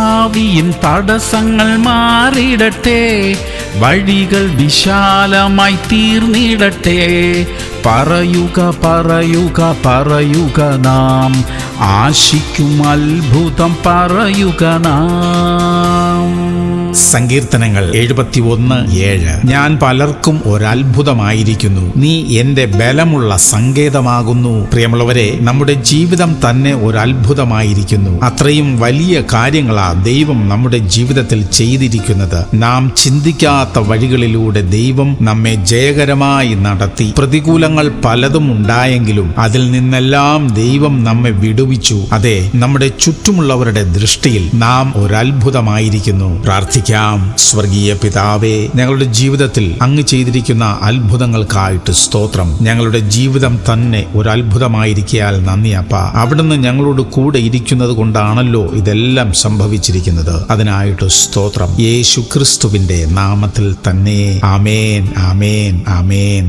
ഭാവിயின் തടസ്സങ്ങൾ മാറിയിടട്ടെ, വഴികൾ വിശാലമായി തീർന്നിടട്ടെ. പറയുക പറയുക പറയുക നാം, ആശിക്കും അത്ഭുതം പറയുക നാം. സങ്കീർത്തനങ്ങൾ 71:7. ഞാൻ പലർക്കും ഒരത്ഭുതമായിരിക്കുന്നു, നീ എന്റെ ബലമുള്ള സങ്കേതമാകുന്നു. പ്രിയമുള്ളവരെ, നമ്മുടെ ജീവിതം തന്നെ ഒരത്ഭുതമായിരിക്കുന്നു. അത്രയും വലിയ കാര്യങ്ങളാ ദൈവം നമ്മുടെ ജീവിതത്തിൽ ചെയ്തിരിക്കുന്നത്. നാം ചിന്തിക്കാത്ത വഴികളിലൂടെ ദൈവം നമ്മെ ജയകരമായി നടത്തി. പ്രതികൂലങ്ങൾ പലതും ഉണ്ടായെങ്കിലും അതിൽ നിന്നെല്ലാം ദൈവം നമ്മെ വിടുവിച്ചു. അതെ, നമ്മുടെ ചുറ്റുമുള്ളവരുടെ ദൃഷ്ടിയിൽ നാം ഒരത്ഭുതമായിരിക്കുന്നു. പ്രാർത്ഥിക്കാം. സ്വർഗീയ പിതാവേ, ഞങ്ങളുടെ ജീവിതത്തിൽ അങ്ങ് ചെയ്തിരിക്കുന്ന അത്ഭുതങ്ങൾക്കായിട്ട് സ്തോത്രം. ഞങ്ങളുടെ ജീവിതം തന്നെ ഒരു അത്ഭുതമായിരിക്കയാൽ നന്ദി അപ്പ. അവിടുന്ന് ഞങ്ങളോട് കൂടെ ഇരിക്കുന്നത് കൊണ്ടാണല്ലോ ഇതെല്ലാം സംഭവിച്ചിരിക്കുന്നത്. അതിനായിട്ട് സ്തോത്രം. യേശു ക്രിസ്തുവിന്റെ നാമത്തിൽ തന്നെ. ആമേൻ, ആമേൻ, ആമേൻ.